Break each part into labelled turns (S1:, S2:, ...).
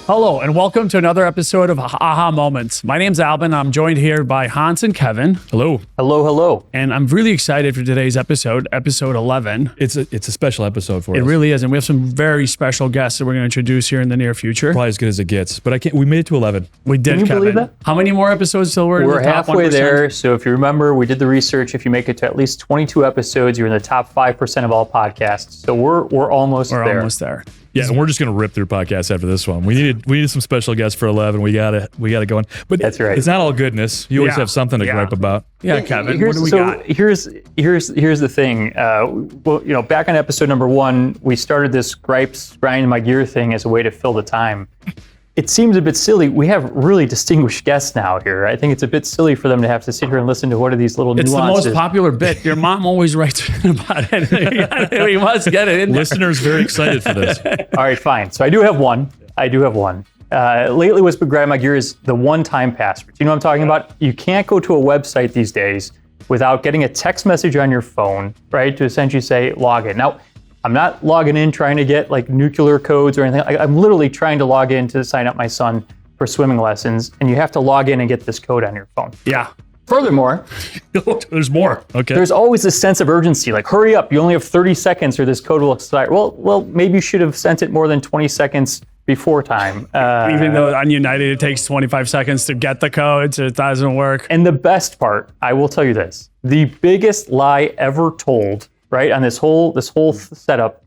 S1: Hello, and welcome to another episode of AhHa Moments. My name's Alban. I'm joined here by Hans and Kevin.
S2: Hello.
S3: Hello, hello.
S1: And I'm really excited for today's episode 11.
S2: It's a special episode for us.
S1: It really is, and we have some very special guests that we're going to introduce here in the near future.
S2: Probably as good as it gets, but we made it to 11.
S1: We did,
S3: Can you
S1: Kevin.
S3: believe that?
S1: How many more episodes till we're in the top
S3: halfway
S1: 1%?
S3: there. So if you remember, we did the research. If you make it to at least 22 episodes, you're in the top 5% of all podcasts. So we're almost there.
S1: We're almost there.
S2: Yeah, and we're just gonna rip through podcasts after this one. We needed some special guests for 11. We gotta go on. But
S3: That's right.
S2: It's not all goodness. You always
S1: Yeah.
S2: have something to
S1: Yeah.
S2: gripe about.
S1: Yeah, Kevin, what do we got?
S3: Here's the thing. Well, back on episode number 1, we started this gripes, grind my gear thing as a way to fill the time. It seems a bit silly. We have really distinguished guests now here. I think it's a bit silly for them to have to sit here and listen to what are these little
S1: It's
S3: nuances.
S1: the most popular bit. Your mom always writes about it. We must get it in there.
S2: Listeners very excited for this.
S3: All right, fine. So I do have one. Lately, what's been grinding my gear is the one-time password. You know what I'm talking about? You can't go to a website these days without getting a text message on your phone, right, to essentially say log in. Now, I'm not logging in trying to get like nuclear codes or anything. I'm literally trying to log in to sign up my son for swimming lessons, and you have to log in and get this code on your phone.
S1: Yeah.
S3: Furthermore,
S2: There's more. Okay.
S3: there's always this sense of urgency, like hurry up, you only have 30 seconds or this code will expire. Well, maybe you should have sent it more than 20 seconds before time.
S1: Even though on United it takes 25 seconds to get the code, so it doesn't work.
S3: And the best part, I will tell you this, the biggest lie ever told, right, on this whole setup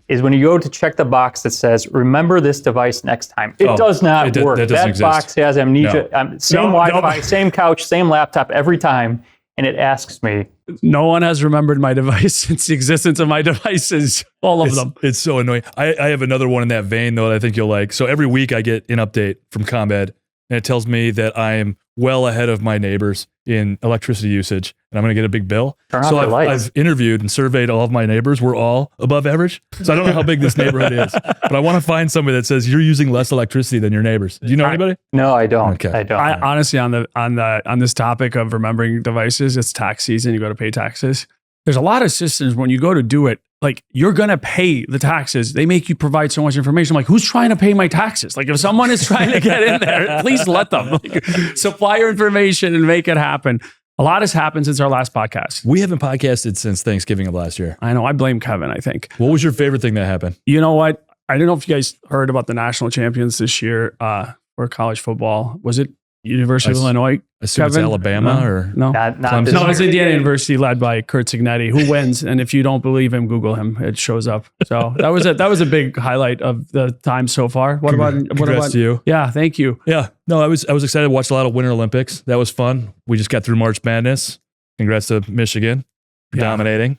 S3: is when you go to check the box that says, remember this device next time. It does not work.
S2: That doesn't exist.
S3: Box has amnesia. Same
S1: No,
S3: Wi-Fi, same couch, same laptop every time. And it asks me.
S1: No one has remembered my device since the existence of my devices. All of them.
S2: It's so annoying. I have another one in that vein, though, that I think you'll like. So every week I get an update from ComEd, and it tells me that I am well ahead of my neighbors in electricity usage, and I'm going to get a big bill.
S3: Turn off
S2: So
S3: your lights.
S2: I've interviewed and surveyed all of my neighbors. We're all above average. So I don't know how big this neighborhood is, but I want to find somebody that says you're using less electricity than your neighbors. Do you know anybody?
S3: No, I don't.
S2: Okay.
S3: I don't.
S1: I honestly, on this topic of remembering devices, it's tax season. You go to pay taxes. There's a lot of systems when you go to do it. Like, you're gonna pay the taxes. They make you provide so much information. I'm like, who's trying to pay my taxes? Like, if someone is trying to get in there, please let them. Like, supply your information and make it happen. A lot has happened since our last podcast.
S2: We haven't podcasted since Thanksgiving of last year.
S1: I know. I blame Kevin, I think.
S2: What was your favorite thing that happened?
S1: You know what? I don't know if you guys heard about the national champions this year for college football. Was it University of Illinois?
S2: I assume it's
S1: Kevin?
S2: Alabama or
S3: Not
S2: Clemson?
S3: this
S1: No,
S3: year.
S1: it's Indiana University led by Kurt Signetti, who wins. And if you don't believe him, Google him. It shows up. So that was a big highlight of the time so far. What about
S2: to you?
S1: Yeah, thank you.
S2: Yeah, no, I was excited to watch a lot of Winter Olympics. That was fun. We just got through March Madness. Congrats to Michigan for dominating.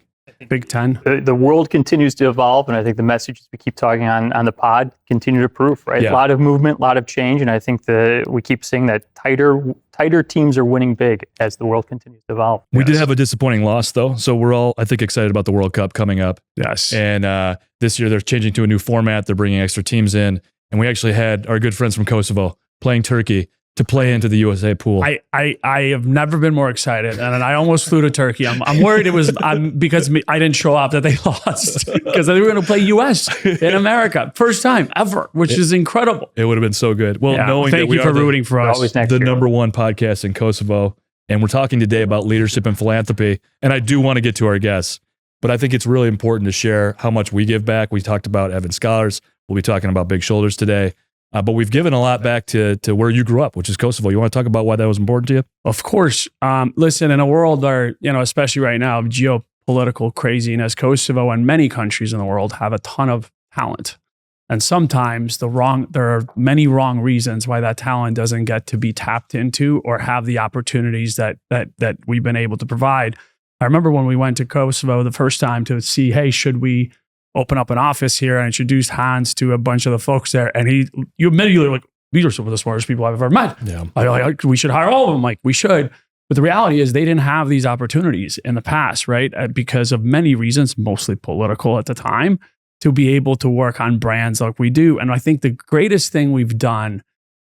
S1: Big Ten.
S3: The world continues to evolve, and I think the messages we keep talking on the pod continue to prove, right?
S2: Yeah.
S3: A lot of movement, a lot of change, and I think we keep seeing that tighter teams are winning big as the world continues to evolve.
S2: We did have a disappointing loss, though, so we're all, I think, excited about the World Cup coming up.
S1: Yes.
S2: And this year they're changing to a new format. They're bringing extra teams in, and we actually had our good friends from Kosovo playing Turkey to play into the USA pool.
S1: I have never been more excited, and I almost flew to Turkey. I'm worried it was because I didn't show up that they lost, because they were going to play US in America, first time ever, which is incredible.
S2: It would have been so good. Well, knowing that
S1: thank
S2: we
S1: you for
S2: are
S1: rooting for us.
S3: always next
S2: the
S3: year.
S2: number one podcast in Kosovo, and we're talking today about leadership and philanthropy, and I do want to get to our guests, but I think it's really important to share how much we give back. We talked about Evan Scholars. We'll be talking about Big Shoulders today. But we've given a lot back to where you grew up, which is Kosovo. You want to talk about why that was important to you?
S1: Of course. Listen, in a world where, especially right now, of geopolitical craziness, Kosovo and many countries in the world have a ton of talent. And sometimes there are many wrong reasons why that talent doesn't get to be tapped into or have the opportunities that we've been able to provide. I remember when we went to Kosovo the first time to see, hey, should we open up an office here? And introduced Hans to a bunch of the folks there. And you immediately were like, these are some of the smartest people I've ever met.
S2: Yeah.
S1: We should hire all of them. Like, we should. But the reality is they didn't have these opportunities in the past, right? Because of many reasons, mostly political at the time, to be able to work on brands like we do. And I think the greatest thing we've done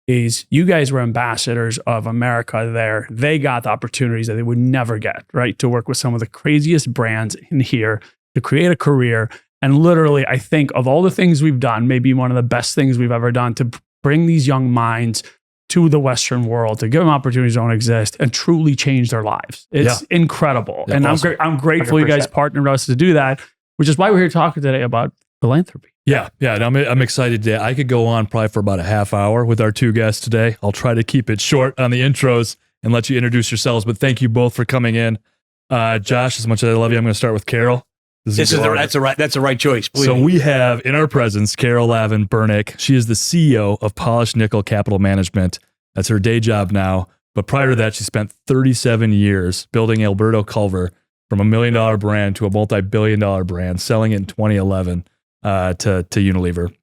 S1: is you guys were ambassadors of America there. They got the opportunities that they would never get, right? To work with some of the craziest brands in here, to create a career. And literally, I think of all the things we've done, maybe one of the best things we've ever done to bring these young minds to the Western world, to give them opportunities that don't exist and truly change their lives. It's incredible.
S2: Yeah,
S1: and
S2: awesome.
S1: I'm grateful
S3: 100%.
S1: you guys partnered with us to do that, which is why we're here talking today about philanthropy.
S2: Yeah. And I'm excited today. I could go on probably for about a half hour with our two guests today. I'll try to keep it short on the intros and let you introduce yourselves. But thank you both for coming in. Josh, as much as I love you, I'm going to start with Carol.
S4: That's the right choice.
S2: So we have in our presence Carol Lavin Bernick. She is the CEO of Polished Nickel Capital Management. That's her day job now. But prior to that, she spent 37 years building Alberto Culver from $1 million brand to a multi-billion-dollar brand, selling it in 2011 to Unilever.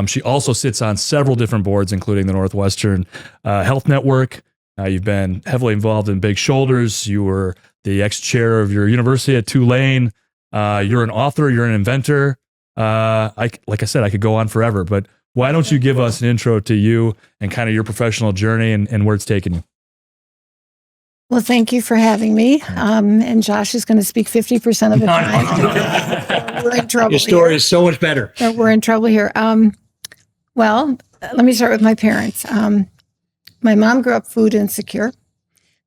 S2: She also sits on several different boards, including the Northwestern Health Network. You've been heavily involved in Big Shoulders. You were the ex-chair of your university at Tulane. You're an author, you're an inventor. Like I said, I could go on forever, but why don't you give us an intro to you and kind of your professional journey and where it's taken you?
S5: Well, thank you for having me. And Josh is going to speak 50% of the time. We're in trouble
S4: Your story
S5: here.
S4: is so much better.
S5: We're in trouble here. Well, let me start with my parents. My mom grew up food insecure.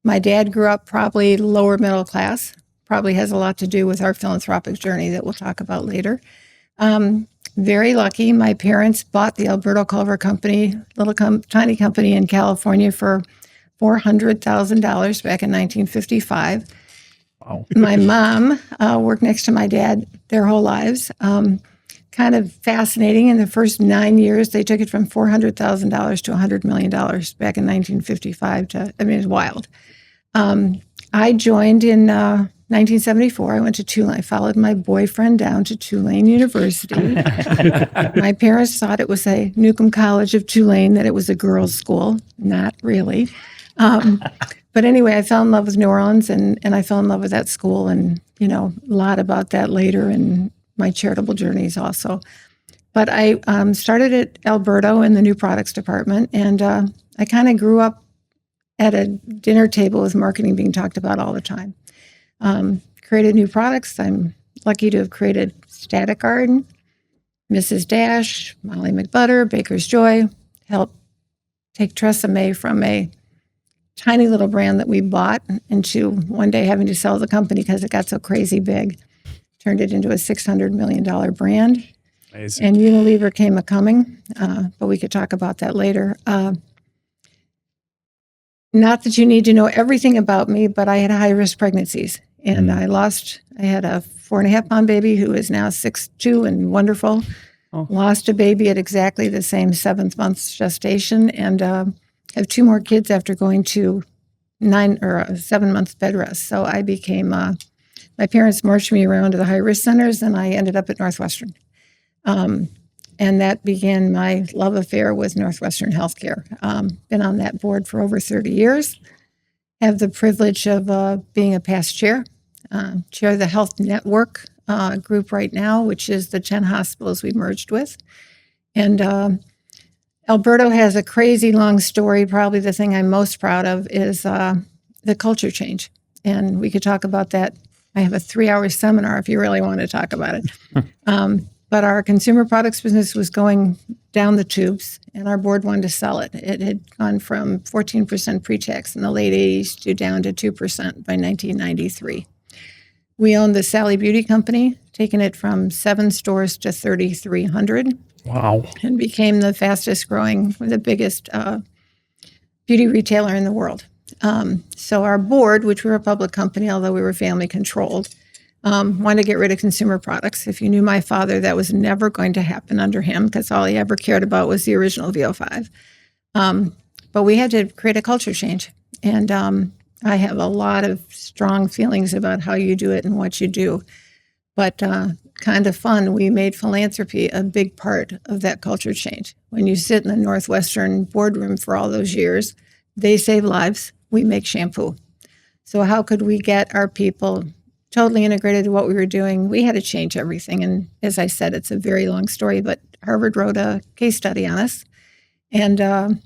S5: My dad grew up probably lower middle class. Probably has a lot to do with our philanthropic journey that we'll talk about later. Very lucky. My parents bought the Alberto Culver Company, tiny company in California for $400,000 back in 1955.
S1: Wow.
S5: My mom worked next to my dad their whole lives. Kind of fascinating. In the first 9 years, they took it from $400,000 to $100 million back in 1955. It's wild. I joined in 1974. I went to Tulane. I followed my boyfriend down to Tulane University. My parents thought it was a Newcomb College of Tulane, that it was a girls' school. Not really. But anyway, I fell in love with New Orleans, and I fell in love with that school, and a lot about that later in my charitable journeys also. But I started at Alberto in the new products department, and I kind of grew up at a dinner table with marketing being talked about all the time. Created new products. I'm lucky to have created Static Garden, Mrs. Dash, Molly McButter, Baker's Joy, helped take Tresemme from a tiny little brand that we bought into one day having to sell the company because it got so crazy big. Turned it into a $600 million brand.
S1: Amazing.
S5: And Unilever came a-coming, but we could talk about that later. Not that you need to know everything about me, but I had high-risk pregnancies. And I had a 4.5-pound baby who is now 6'2" and wonderful.
S1: Oh.
S5: Lost a baby at exactly the same 7th month gestation, and have 2 more kids after going to 9 or 7 months bed rest. So I became, my parents marched me around to the high-risk centers, and I ended up at Northwestern. And that began my love affair with Northwestern Healthcare. Been on that board for over 30 years. Have the privilege of being a past chair. Chair of the Health Network group right now, which is the 10 hospitals we merged with. And Alberto has a crazy long story. Probably the thing I'm most proud of is the culture change. And we could talk about that. I have a 3-hour seminar if you really want to talk about it. But our consumer products business was going down the tubes, and our board wanted to sell it. It had gone from 14% pre-tax in the late 80s to down to 2% by 1993. We owned the Sally Beauty Company, taking it from 7 stores to 3,300.
S1: Wow.
S5: And became the fastest growing, the biggest beauty retailer in the world. So our board, which we were a public company, although we were family controlled, wanted to get rid of consumer products. If you knew my father, that was never going to happen under him because all he ever cared about was the original VO5. But we had to create a culture change. And I have a lot of strong feelings about how you do it and what you do. But kind of fun, we made philanthropy a big part of that culture change. When you sit in the Northwestern boardroom for all those years, they save lives, we make shampoo. So how could we get our people totally integrated to what we were doing? We had to change everything. And as I said, it's a very long story, but Harvard wrote a case study on us. And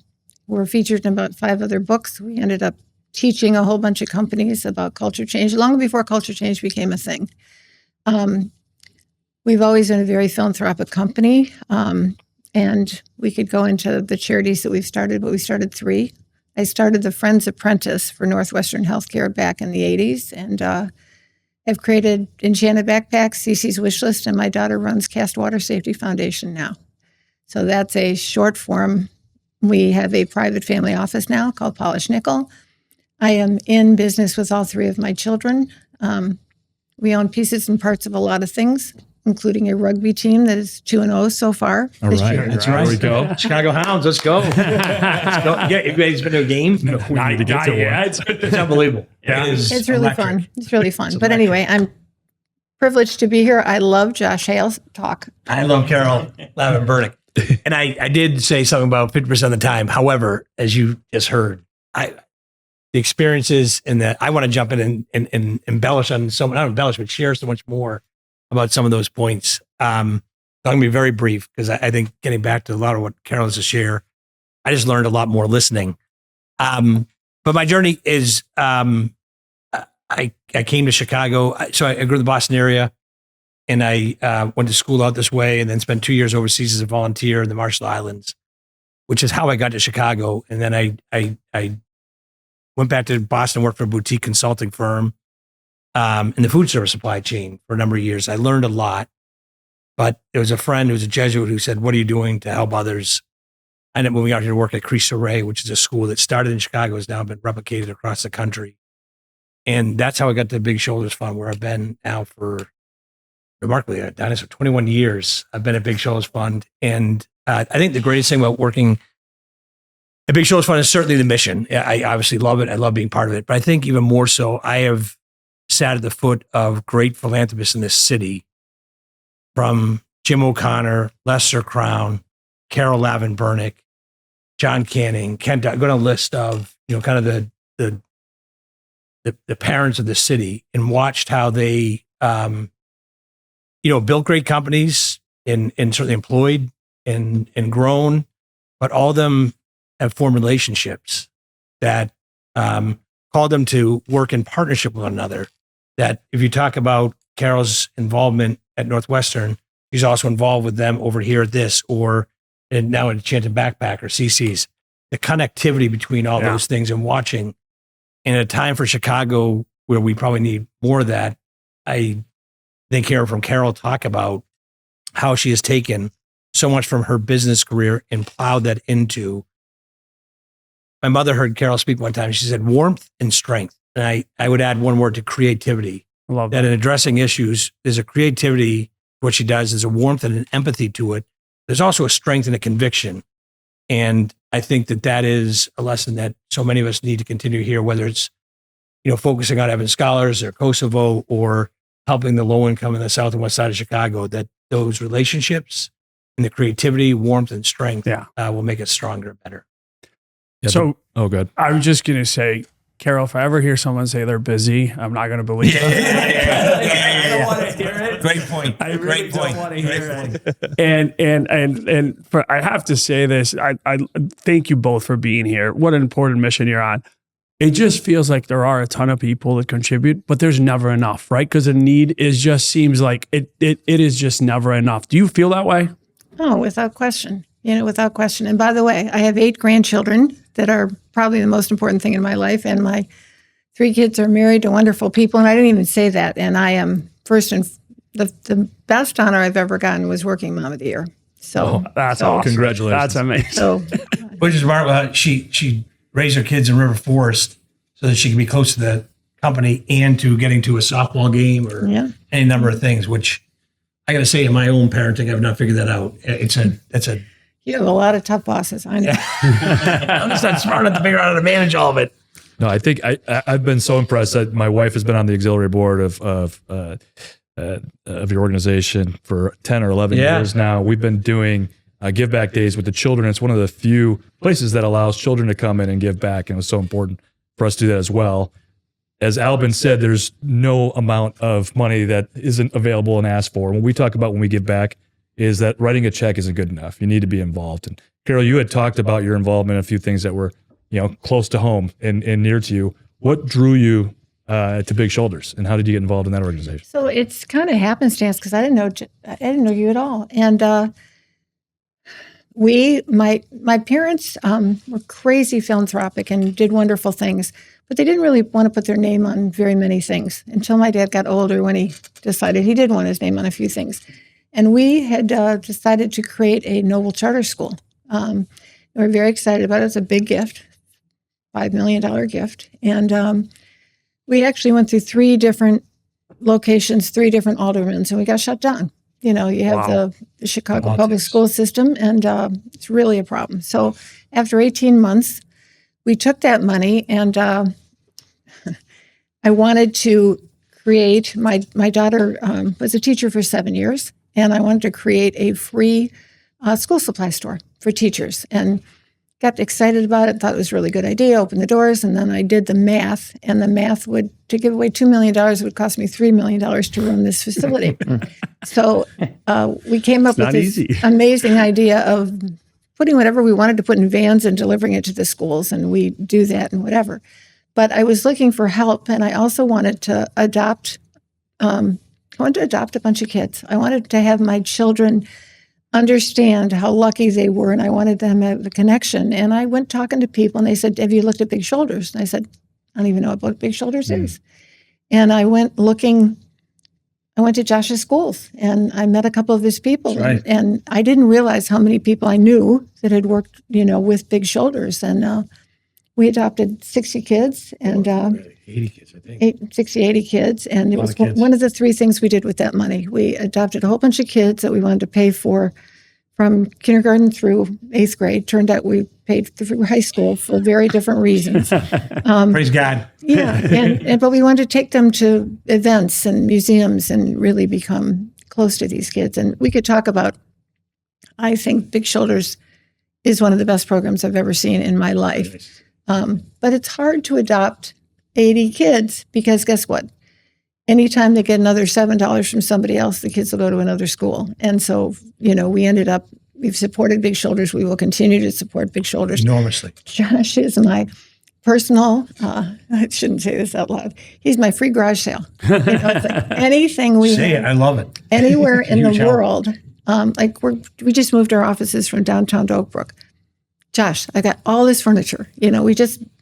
S5: we're featured in about 5 other books. We ended up teaching a whole bunch of companies about culture change, long before culture change became a thing. We've always been a very philanthropic company. And we could go into the charities that we've started, but we started 3. I started the Friends Apprentice for Northwestern Healthcare back in the 80s, and have created Enchanted Backpacks, CC's Wish List, and my daughter runs Cast Water Safety Foundation now. So that's a short form. We have a private family office now called Polish Nickel. I am in business with all 3 of my children. We own pieces and parts of a lot of things, including a rugby team that is 2-0 so far.
S2: All
S5: this
S2: right.
S5: year.
S4: That's
S2: There
S4: right.
S2: we go.
S4: Chicago Hounds, let's go. Let's go. Yeah, you guys been to a game?
S2: No, we need to get to one.
S4: It's unbelievable.
S1: Yeah.
S4: It is
S5: It's really
S4: electric.
S5: fun. It's really fun.
S4: It's
S5: But anyway, I'm privileged to be here. I love Josh Hale's talk.
S4: I love Carol, Lavin, Bernick. And I did say something about 50% of the time. However, as you just heard, the experiences and that I want to jump in and embellish on some, not embellish, but share so much more about some of those points. I'm going to be very brief because I think getting back to a lot of what Carol has to share, I just learned a lot more listening. But my journey is, I came to Chicago. So I grew in the Boston area, and I went to school out this way, and then spent 2 years overseas as a volunteer in the Marshall Islands, which is how I got to Chicago. And then I went back to Boston, worked for a boutique consulting firm in the food service supply chain for a number of years. I learned a lot, but there was a friend who was a Jesuit who said, "What are you doing to help others?" I ended up moving out here to work at Cristo Rey, which is a school that started in Chicago, has now been replicated across the country. And that's how I got to Big Shoulders Fund, where I've been now for remarkably, for 21 years. I've been at Big Shoulders Fund. And I think the greatest thing about working at Big Shoulders Fund is certainly the mission. I obviously love it. I love being part of it. But I think even more so, I have sat at the foot of great philanthropists in this city, from Jim O'Connor, Lester Crown, Carol Lavin Bernick, John Canning, Kent. I'm going to list of, kind of the parents of the city, and watched how they, built great companies and certainly employed and grown, but all of them have formed relationships that call them to work in partnership with one another. That if you talk about Carol's involvement at Northwestern, she's also involved with them over here at this, and now at Enchanted Backpack or CC's. The connectivity between all those things, and watching. And at a time for Chicago where we probably need more of that, I think hearing from Carol talk about how she has taken so much from her business career and plowed that into. My mother heard Carol speak one time. She said warmth and strength. And I would add one word to creativity.
S1: I love
S4: that in addressing issues, there's a creativity, what she does, there's a warmth and an empathy to it. There's also a strength and a conviction. And I think that is a lesson that so many of us need to continue here, whether it's, focusing on Evans Scholars or Kosovo, or helping the low income in the south and west side of Chicago, that those relationships and the creativity, warmth, and strength will make it stronger and better.
S2: Yeah,
S1: So,
S2: good.
S1: I was just going to say, Carol, if I ever hear someone say they're busy, I'm not going to believe it. I don't want to hear it.
S4: Great point.
S1: I really
S4: Great
S1: don't
S4: point.
S1: want to hear
S4: Great
S1: it. And I have to say this. I thank you both for being here. What an important mission you're on. It just feels like there are a ton of people that contribute, but there's never enough, right? Because the need seems like it is just never enough. Do you feel that way?
S5: Oh, without question. Without question. And by the way, I have 8 grandchildren that are probably the most important thing in my life. And my 3 kids are married to wonderful people. And I didn't even say that. And I am the best honor I've ever gotten was Working Mom of the Year. So
S1: that's awesome.
S2: Congratulations.
S1: That's amazing.
S5: So
S4: Which is remarkable. She raised her kids in River Forest so that she can be close to the company and to getting to a softball game or any number of things, which I got to say, in my own parenting, I've not figured that out.
S5: You have a lot of tough bosses. I know.
S4: I'm just not smart enough to figure out how to manage all of it.
S2: No, I think I've been so impressed that my wife has been on the auxiliary board of your organization for 10 or 11 years now. We've been doing give back days with the children. It's one of the few places that allows children to come in and give back. And it was so important for us to do that as well. As Alban said, there's no amount of money that isn't available and asked for. When we talk about when we give back, is that writing a check isn't good enough. You need to be involved. And Carol, you had talked about your involvement in a few things that were, close to home and near to you. What drew you to Big Shoulders, and how did you get involved in that organization?
S5: So it's kind of happenstance because I didn't know you at all. And my parents were crazy philanthropic and did wonderful things, but they didn't really want to put their name on very many things until my dad got older, when he decided he did want his name on a few things. And we had decided to create a Noble Charter School. We were very excited about it. It's a big gift, $5 million gift. And we actually went through 3 different locations, 3 different aldermans, and we got shut down. You know, you have the Chicago public school system, and it's really a problem. So after 18 months, we took that money, and I wanted to create, my daughter was a teacher for 7 years, and I wanted to create a free school supply store for teachers, and got excited about it, thought it was a really good idea, opened the doors, and then I did the math, and the math would, to give away $2 million, it would cost me $3 million to run this facility. So we came up with this amazing idea of putting whatever we wanted to put in vans and delivering it to the schools, and we do that and whatever. But I was looking for help, and I also wanted to adopt, a bunch of kids. I wanted to have my children understand how lucky they were, and I wanted them to have a connection. And I went talking to people, and they said, "Have you looked at Big Shoulders?" And I said, "I don't even know what Big Shoulders is." And I went to Josh's schools, and I met a couple of his people.
S4: Right.
S5: And I didn't realize how many people I knew that had worked, with Big Shoulders. And we adopted 60 kids, and
S4: 80 kids, I think.
S5: 80 kids. And it was
S4: kids.
S5: one of the 3 things we did with that money. We adopted a whole bunch of kids that we wanted to pay for from kindergarten through 8th grade. Turned out we paid through high school for very different reasons.
S4: Praise God.
S5: Yeah, but we wanted to take them to events and museums and really become close to these kids. And we could talk about, I think Big Shoulders is one of the best programs I've ever seen in my life. But it's hard to adopt 80 kids, because guess what? Anytime they get another $7 from somebody else, the kids will go to another school. And so, we've supported Big Shoulders. We will continue to support Big Shoulders
S4: Enormously.
S5: Josh is my personal, I shouldn't say this out loud, he's my free garage sale. It's like anything we
S4: Say it. I love it.
S5: anywhere in the
S4: Huge help.
S5: world. We just moved our offices from downtown to Oak Brook. Josh, I got all this furniture.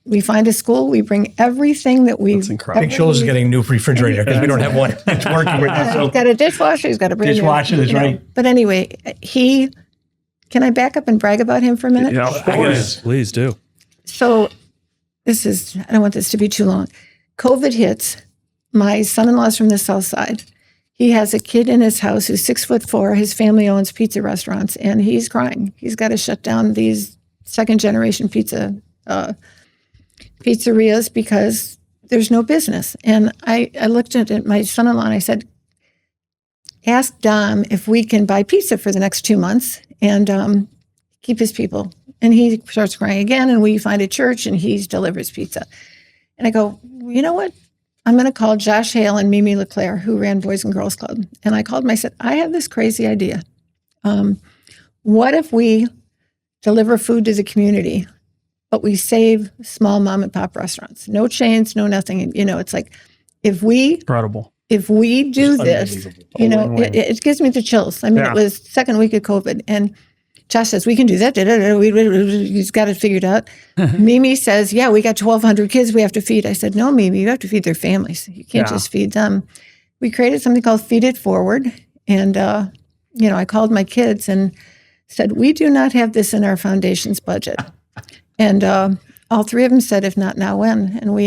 S5: We find a school, we bring everything that we've.
S1: That's incredible.
S4: Big Shoulders is getting a new refrigerator because we don't have one. It's working right now.
S5: He's got a dishwasher, he's got a brand new,
S4: Dishwasher, that's right.
S5: But anyway, can I back up and brag about him for a minute?
S1: Yeah, of course.
S2: Please do.
S5: So I don't want this to be too long. COVID hits. My son-in-law's from the South Side. He has a kid in his house who's 6'4". His family owns pizza restaurants, and he's crying. He's got to shut down these second-generation pizzerias because there's no business. And I looked at my son-in-law and I said, "Ask Dom if we can buy pizza for the next 2 months and keep his people." And he starts crying again, and we find a church, and he delivers pizza. And I go, "You know what? I'm going to call Josh Hale and Mimi LeClaire, who ran Boys and Girls Club." And I called him. I said, "I have this crazy idea. What if we deliver food to the community, but we save small mom and pop restaurants? No chains, no nothing. It's like, if we
S1: Incredible.
S5: do this, it gives me the chills. I mean,
S1: Yeah.
S5: It was second week of COVID, and Josh says, "We can do that. He's got it figured out." Mimi says, "Yeah, we got 1,200 kids we have to feed." I said, "No, Mimi, you have to feed their families. You can't just feed them." We created something called Feed It Forward. And, I called my kids and said, "We do not have this in our foundation's budget." And all 3 of them said, "If not now, when?" And we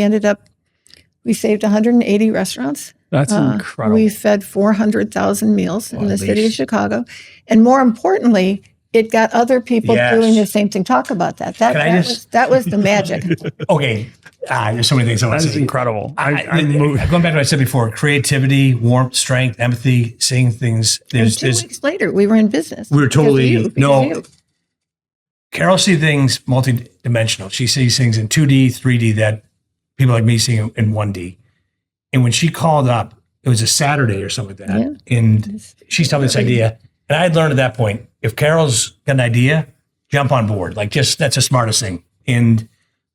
S5: saved 180 restaurants.
S1: That's incredible.
S5: We fed 400,000 meals in the city of Chicago. And more importantly, it got other people doing the same thing. Talk about that. That was the magic.
S4: Okay. There's so many things I want
S1: That
S4: to
S1: is
S4: say.
S1: incredible.
S4: Going back to what I said before, creativity, warmth, strength, empathy, seeing things.
S5: And 2 weeks later, we were in business.
S4: We were totally,
S5: Because of you.
S4: Carol sees things multidimensional. She sees things in 2D, 3D that people like me see in 1D. And when she called up, it was a Saturday or something like that.
S5: Yeah.
S4: And she's telling me this idea. And I had learned at that point, if Carol's got an idea, jump on board. That's the smartest thing. And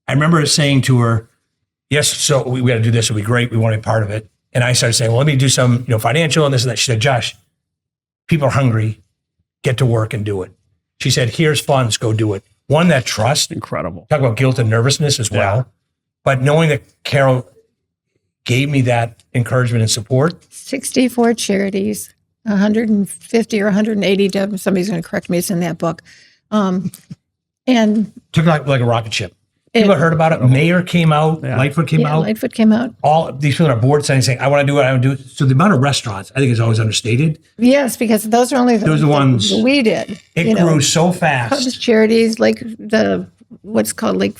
S4: I remember saying to her, "Yes, so we got to do this. It'll be great. We want to be part of it." And I started saying, "Well, let me do some, financial and this and that." She said, "Josh, people are hungry. Get to work and do it." She said, here's funds, go do it. One, that trust.
S1: Incredible.
S4: Talk about guilt and nervousness as well.
S1: Yeah.
S4: But knowing that Carol gave me that encouragement and support.
S5: 64 charities, 150 or 180. Somebody's going to correct me. It's in that book. And
S4: Took it like a rocket ship. People heard about it. Mayor came out.
S1: Yeah.
S4: Lightfoot came out.
S5: Lightfoot came out.
S4: All these people on our board saying, I want to do it. I want to do it. So the amount of restaurants, I think, is always understated.
S5: Yes, because those are only
S4: Those are the ones-
S5: that we did.
S4: It grew so fast.
S5: Pubs, charities, like what's called Lake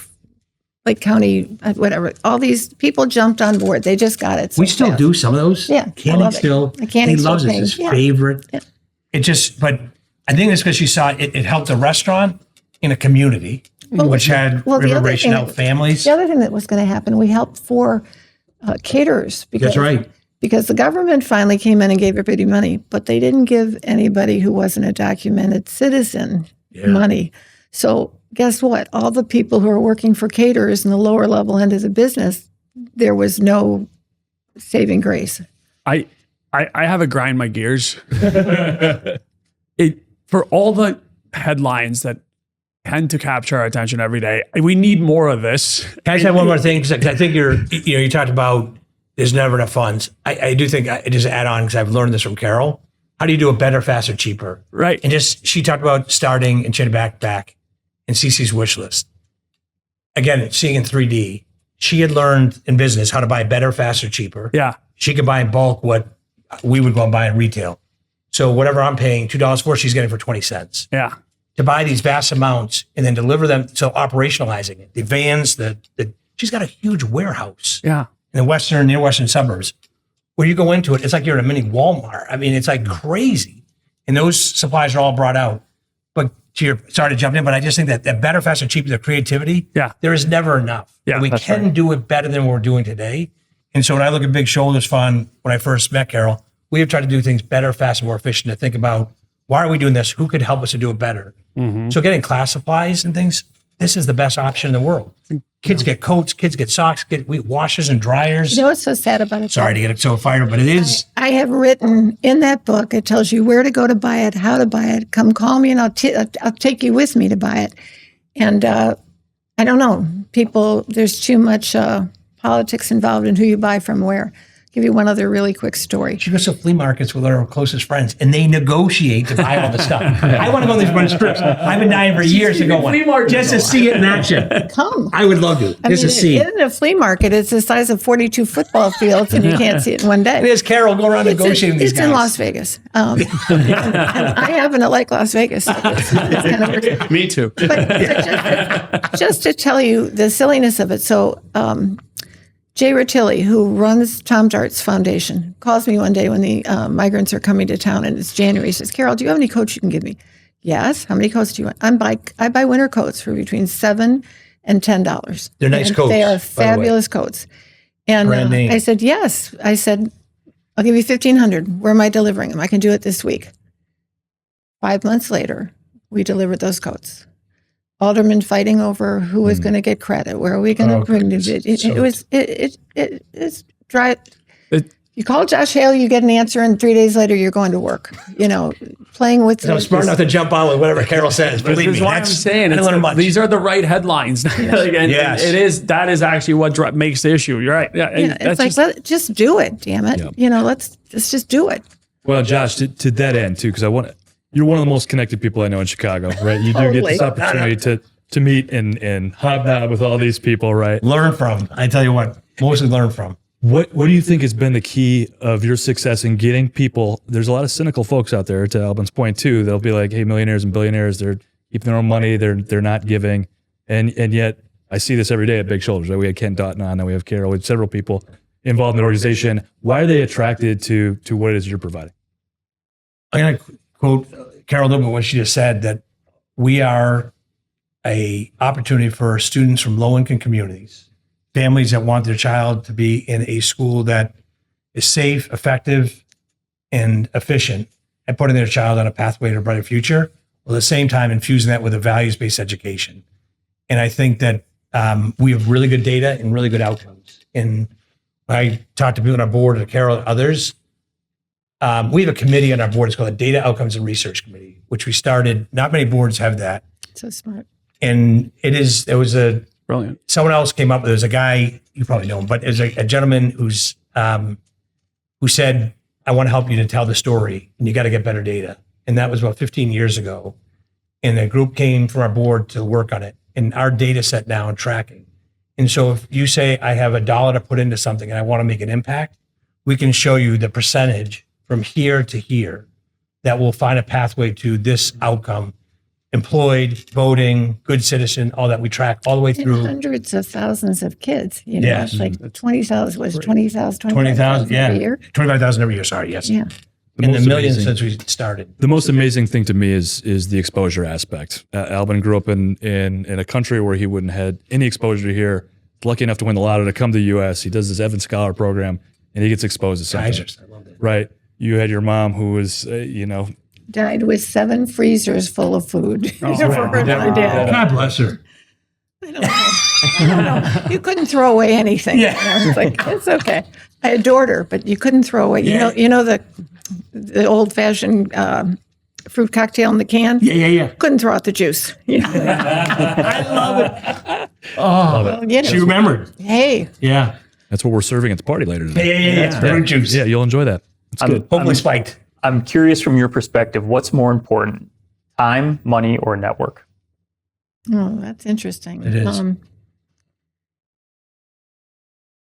S5: County, whatever. All these people jumped on board. They just got it. So
S4: We still
S5: fast.
S4: do some of those.
S5: Yeah, I
S4: Candy
S5: love it.
S4: still.
S5: The candy
S4: He
S5: still
S4: loves it. It's
S5: thing,
S4: his
S5: yeah.
S4: favorite.
S5: Yeah.
S4: It just, but I think it's because she saw it helped a restaurant in a community, which had
S5: the other
S4: reverberation
S5: thing-
S4: out families.
S5: The other thing that was going to happen, we helped 4 caterers. Because,
S4: That's right.
S5: Because the government finally came in and gave everybody money, but they didn't give anybody who wasn't a documented citizen money. So guess what? All the people who are working for caterers in the lower level end of the business, there was no saving grace.
S1: I have a grind my gears. For all the headlines that tend to capture our attention every day, we need more of this.
S4: Can I say one more thing? Because I think you talked about there's never enough funds. I do think, I just add on, because I've learned this from Carol. How do you do it better, faster, cheaper?
S1: Right.
S4: And she talked about starting, and she had back in CC's wish list. Again, seeing in 3D, she had learned in business how to buy better, faster, cheaper.
S1: Yeah.
S4: She could buy in bulk what we would go and buy in retail. So whatever I'm paying $2 for, she's getting for 20 cents.
S1: Yeah.
S4: To buy these vast amounts and then deliver them. So operationalizing it, the vans, she's got a huge warehouse
S1: Yeah.
S4: in the near western suburbs, where you go into it, it's like you're in a mini Walmart. I mean, it's like crazy. And those supplies are all brought out. But sorry to jump in, but I just think that better, faster, cheaper, the creativity, there is never enough.
S1: Yeah,
S4: And we
S1: that's
S4: can do it better than what we're doing today. And so when I look at Big Shoulders Fund, when I first met Carol, we have tried to do things better, faster, more efficient, to think about, why are we doing this? Who could help us to do it better? So getting class supplies and things, this is the best option in the world. Kids get coats, kids get socks, washers and dryers.
S5: You know what's so sad about it?
S4: Sorry to get it so fired up, but it is.
S5: I have written in that book, it tells you where to go to buy it, how to buy it. Come call me and I'll take you with me to buy it. And I don't know, there's too much politics involved in who you buy from where. Give you one other really quick story.
S4: She goes to flea markets with her closest friends, and they negotiate to buy all the stuff. I want to go on these run strips. I've been dying for years to go one, just to see it in action.
S5: Come.
S4: I would love to, just to see.
S5: It isn't a flea market. It's the size of 42 football fields, and you can't see it in one day.
S4: And there's Carol going around negotiating these
S5: It's
S4: guys.
S5: in Las Vegas. And I happen to like Las Vegas. So it's kind of weird.
S1: Me too.
S5: But just to tell you the silliness of it. So Jay Ratilli, who runs Tom Dart's foundation, calls me one day when the migrants are coming to town, and it's January. He says, Carol, do you have any coats you can give me? Yes. How many coats do you want? I buy winter coats for between $7 and $10.
S4: They're nice
S5: And
S4: coats,
S5: They
S4: by
S5: are
S4: the way.
S5: fabulous coats. And
S4: Brand name.
S5: I said, yes. I said, I'll give you $1,500. Where am I delivering them? I can do it this week. 5 months later, we delivered those coats. Aldermen fighting over who was going to get credit. Where are we going to bring it? It's dry. You call Josh Hale, you get an answer, and 3 days later you're going to work. Playing with.
S4: I'm smart enough to jump on with whatever Carol says. Believe
S1: This
S4: me,
S1: is why I'm saying
S4: I learn much.
S1: these are the right headlines.
S4: Yes.
S1: That is actually what makes the issue. You're right. Yeah,
S5: It's like just do it, damn it. Let's just do it.
S2: Well, Josh, to that end too, because you're one of the most connected people I know in Chicago, right? You do get this opportunity to meet and hobnob with all these people, right?
S4: Learn from. I tell you what, mostly learn from.
S2: What do you think has been the key of your success in getting people? There's a lot of cynical folks out there, to Alban's point too. They'll be like, hey, millionaires and billionaires, they're keeping their own money, they're not giving. And yet I see this every day at Big Shoulders. Right? We had Ken Doughton on, and we have Carol, we have several people involved in the organization. Why are they attracted to what it is you're providing?
S4: I'm going to quote Carol Lubin, what she just said, that we are a opportunity for students from low-income communities, families that want their child to be in a school that is safe, effective, and efficient at putting their child on a pathway to a brighter future, while at the same time infusing that with a values-based education. And I think that we have really good data and really good outcomes. And when I talk to people on our board, and Carol and others, we have a committee on our board. It's called the Data Outcomes and Research Committee, which we started. Not many boards have that.
S5: So smart.
S4: And
S1: Brilliant.
S4: someone else came up with, there's a guy, you probably know him, but there's a gentleman who said, I want to help you to tell the story and you got to get better data. And that was about 15 years ago. And a group came from our board to work on it and our data set now and tracking. And so if you say, I have $1 to put into something and I want to make an impact, we can show you the percentage from here to here that will find a pathway to this outcome. Employed, voting, good citizen, all that we track all the way
S5: And
S4: through.
S5: hundreds of thousands of kids. You know,
S4: Yes.
S5: it's like 20,000, was it 20,000,
S4: 20,000, yeah.
S5: every year?
S4: 25,000 every year, sorry, yes.
S5: Yeah.
S4: And the
S2: most
S4: millions
S2: amazing-
S4: since we started.
S2: The most amazing thing to me is the exposure aspect. Alban grew up in a country where he wouldn't have had any exposure here. Lucky enough to win the lotto to come to the U.S. He does this Evan Scholar program, and he gets exposed to something.
S4: Geysers, I love that.
S2: Right. You had your mom who was,
S5: Died with 7 freezers full of food.
S1: Oh,
S5: For
S1: wow.
S5: her dad.
S4: God bless her.
S5: I don't know. I don't know. You couldn't throw away anything.
S4: Yeah.
S5: You know, it's like, it's okay. I adored her, but you couldn't throw away.
S4: Yeah.
S5: You know the old fashioned fruit cocktail in the can?
S4: Yeah.
S5: Couldn't throw out the juice. You know?
S4: I love it. Oh,
S5: Well, you know,
S4: she remembered.
S5: hey,
S4: Yeah.
S2: that's what we're serving at the party later today.
S4: Yeah. Fruit juice.
S2: Yeah, you'll enjoy that. It's good.
S4: Hopefully spiked.
S3: I'm curious from your perspective, what's more important, time, money, or network?
S5: oh, that's interesting.
S4: It is.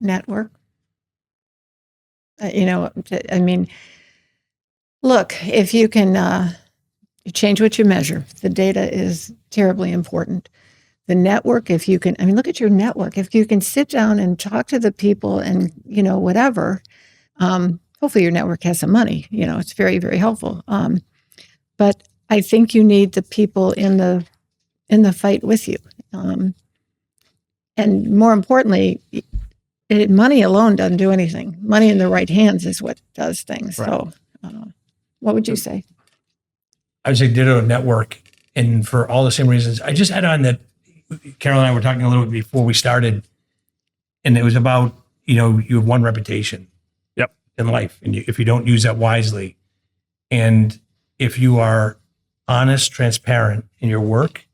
S5: Network. You know, I mean, look, if you can you change what you measure, the data is terribly important. The network, if you can, I mean, look at your network. If you can sit down and talk to the people and, you know, whatever, hopefully your network has some money, you know, it's very, very helpful. But I think you need the people in the fight with you. And more importantly, money alone doesn't do anything. Money in the right hands is what does things.
S1: Right.
S5: So what would you say?
S4: I would say ditto network. And for all the same reasons, I just add on that Carol and I were talking a little bit before we started. And it was about, you know, you have one reputation.
S1: Yep.
S4: In life. And if you don't use that wisely, and if you are honest, transparent in your work,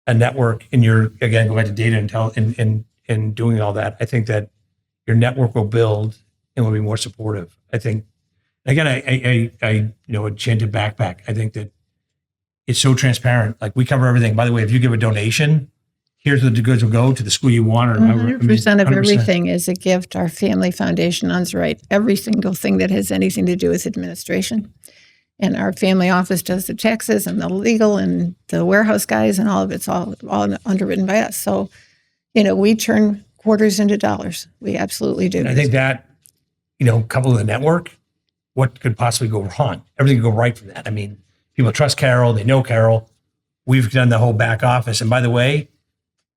S4: a network, and you're, again, going back to data and doing all that, I think that your network will build and will be more supportive. I think, again, I a chanted backpack. I think that it's so transparent. Like, we cover everything. By the way, if you give a donation, here's where the goods will go, to the school you want. Or
S5: 100% of
S4: 100%.
S5: everything is a gift. Our family foundation underwrites every single thing that has anything to do with administration. And our family office does the taxes and the legal and the warehouse guys, and all of it's all underwritten by us. So, you know, we turn quarters into dollars. We absolutely do.
S4: And I think that, coupled with the network, what could possibly go wrong? Everything could go right from that. I mean, people trust Carol. They know Carol. We've done the whole back office. And by the way,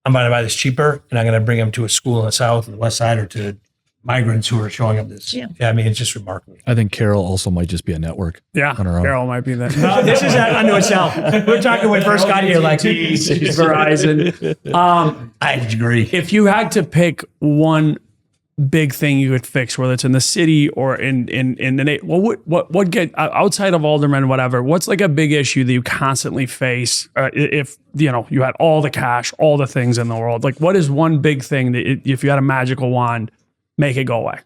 S4: I'm going to buy this cheaper, and I'm going to bring them to a school in the South and the West Side, or to migrants who are showing up this.
S5: Yeah.
S4: I mean, it's just remarkable.
S2: I think Carol also might just be a network.
S1: Yeah,
S2: On her own.
S1: Carol might be that.
S4: This is unto itself. We're talking when we first got here, like
S1: Verizon.
S4: I agree.
S1: If you had to pick one big thing you could fix, whether it's in the city or in the what get outside of aldermen, whatever, what's like a big issue that you constantly face? If you had all the cash, all the things in the world, like what is one big thing that if you had a magical wand, make it go away?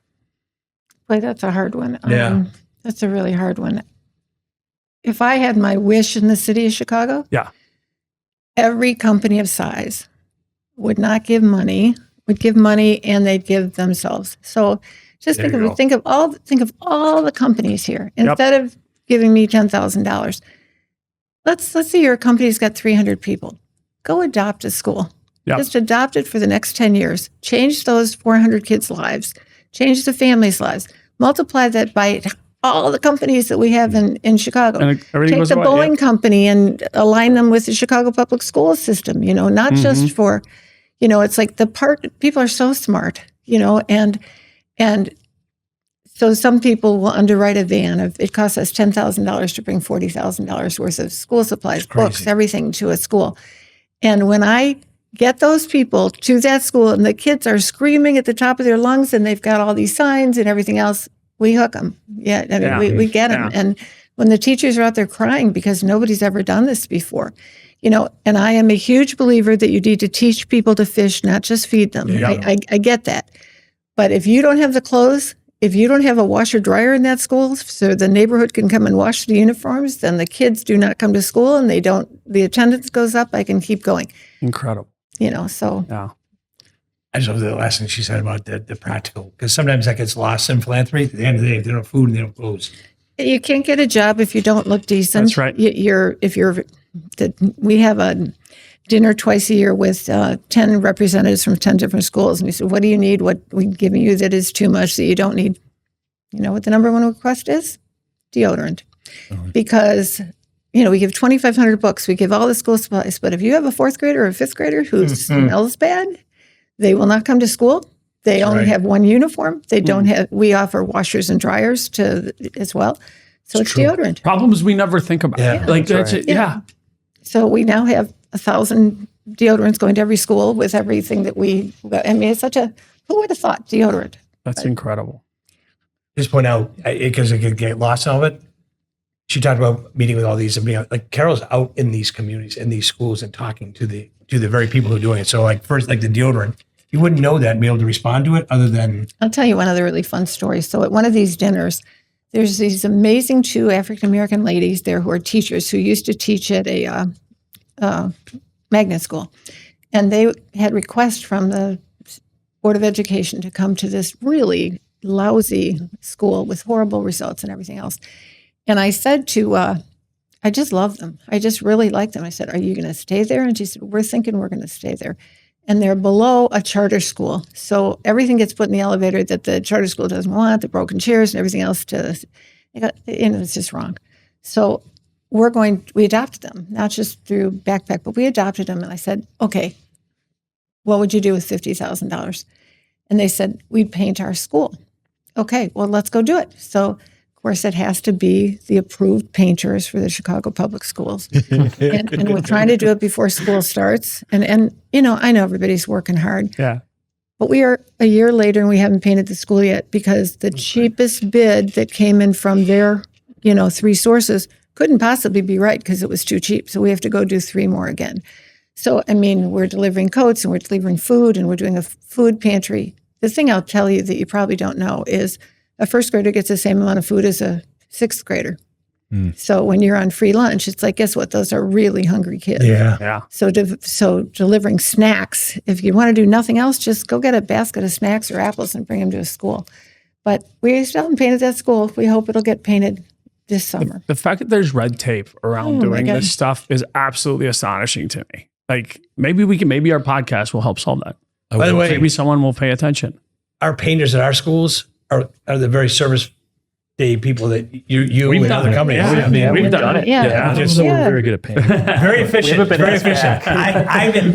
S5: Boy, that's a hard one.
S4: Yeah.
S5: That's a really hard one. If I had my wish in the city of Chicago, every company of size would not give money, would give money, and they'd give themselves. So just think of all the companies here. Instead of giving me $10,000, let's say your company's got 300 people. Go adopt a school.
S1: Yep.
S5: Just adopt it for the next 10 years. Change those 400 kids' lives. Change the families' lives. Multiply that by all the companies that we have in Chicago.
S1: And everything
S5: Take
S1: goes
S5: the
S1: away,
S5: Boeing company and align them with the Chicago public school system, not just for, it's like people are so smart, and so some people will underwrite a van of, it costs us $10,000 to bring $40,000 worth of school supplies, books, everything to a school. And when I get those people to that school and the kids are screaming at the top of their lungs and they've got all these signs and everything else, We hook them. Yeah, I mean, we get them. And when the teachers are out there crying because nobody's ever done this before, and I am a huge believer that you need to teach people to fish, not just feed them. I get that. But if you don't have the clothes, if you don't have a washer dryer in that school so the neighborhood can come and wash the uniforms, then the kids do not come to school and the attendance goes up. I can keep going.
S1: Incredible.
S5: So.
S1: Yeah.
S4: I just love the last thing she said about the practical, because sometimes that gets lost in philanthropy. At the end of the day, if they don't have food and they don't clothes.
S5: You can't get a job if you don't look decent.
S1: That's right.
S5: We have a dinner twice a year with 10 representatives from 10 different schools. And we said, what do you need? What we giving you that is too much that you don't need? You know what the number one request is? Deodorant. Because, we give 2,500 books. We give all the school supplies. But if you have a fourth grader or a fifth grader who smells bad, they will not come to school. They only have one uniform. They don't have, we offer washers and dryers as well. So it's deodorant.
S1: Problems we never think about.
S4: Yeah.
S1: That's it. Yeah.
S5: So we now have 1,000 deodorants going to every school with everything that it's such who would have thought deodorant?
S1: That's incredible.
S4: Just point out, because it could get lost in all of it. She talked about meeting with all these and being like, Carol's out in these communities, in these schools, and talking to the very people who are doing it. So first, the deodorant, you wouldn't know that and be able to respond to it other than.
S5: I'll tell you one other really fun story. So at one of these dinners, there's these amazing 2 African-American ladies there who are teachers who used to teach at a magnet school. And they had requests from the Board of Education to come to this really lousy school with horrible results and everything else. And I said to, I just love them. I just really like them. I said, are you going to stay there? And she said, we're thinking we're going to stay there. And they're below a charter school. So everything gets put in the elevator that the charter school doesn't want, the broken chairs and everything else it's just wrong. So we adopted them, not just through backpack, but we adopted them. And I said, okay, what would you do with $50,000? And they said, we'd paint our school. Okay, well, let's go do it. So of course, it has to be the approved painters for the Chicago Public Schools. and we're trying to do it before school starts. And I know everybody's working hard.
S1: Yeah.
S5: But we are a year later and we haven't painted the school yet because the cheapest bid that came in from their, 3 sources couldn't possibly be right because it was too cheap. So we have to go do 3 more again. So, we're delivering coats and we're delivering food and we're doing a food pantry. The thing I'll tell you that you probably don't know is a first grader gets the same amount of food as a 6th grader. So when you're on free lunch, it's like, guess what? Those are really hungry kids.
S1: Yeah.
S5: So delivering snacks, if you want to do nothing else, just go get a basket of snacks or apples and bring them to a school. But we still haven't painted that school. We hope it'll get painted this summer.
S1: The fact that there's red tape around doing this stuff is absolutely astonishing to me. Maybe our podcast will help solve that.
S4: By the way,
S1: maybe someone will pay attention.
S4: Our painters at our schools are the very service day people that you and other companies.
S1: We've done it.
S5: Yeah.
S2: We're very good at painting.
S4: Very efficient. Very efficient.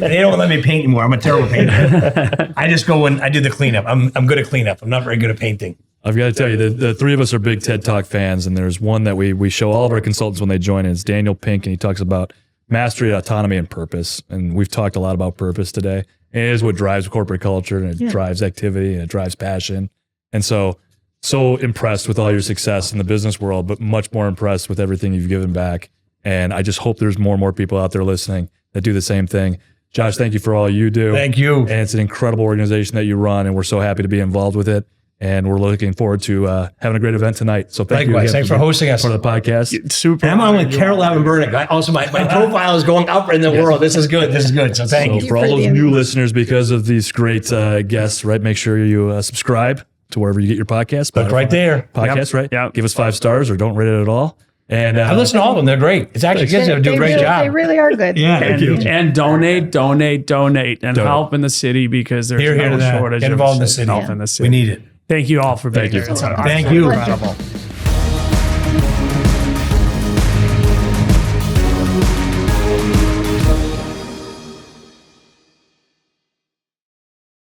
S4: They don't let me paint anymore. I'm a terrible painter. I just go and I do the cleanup. I'm good at cleanup. I'm not very good at painting.
S2: I've got to tell you, the 3 of us are big TED Talk fans, and there's one that we show all of our consultants when they join, and it's Daniel Pink, and he talks about mastery, autonomy, and purpose. And we've talked a lot about purpose today. And it is what drives corporate culture, and it drives activity, and it drives passion. And so impressed with all your success in the business world, but much more impressed with everything you've given back. And I just hope there's more and more people out there listening that do the same thing. Josh, thank you for all you do.
S4: Thank you.
S2: And it's an incredible organization that you run, and we're so happy to be involved with it. And we're looking forward to having a great event tonight. So thank you again.
S4: Thanks for hosting us.
S2: For the podcast.
S1: Super.
S4: And I'm on with Carol, Lavin, Bernick. Also, my profile is going up in the world. This is good. So thank you.
S2: For all those new listeners, because of these great guests, right? Make sure you subscribe to wherever you get your podcast.
S4: Look right there.
S2: Podcast, right?
S1: Yeah.
S2: Give us 5 stars or don't rate it at all. And
S4: I listen to all of them. They're great. It's actually kids that do a great job.
S5: They really are good.
S4: Yeah. Thank you.
S1: And donate, and help in the city because there's no shortage
S4: Get involved in the
S1: of
S4: city.
S1: help in the city.
S4: We need it.
S1: Thank you all for being here.
S2: Thank you.
S4: Thank you.
S1: Incredible.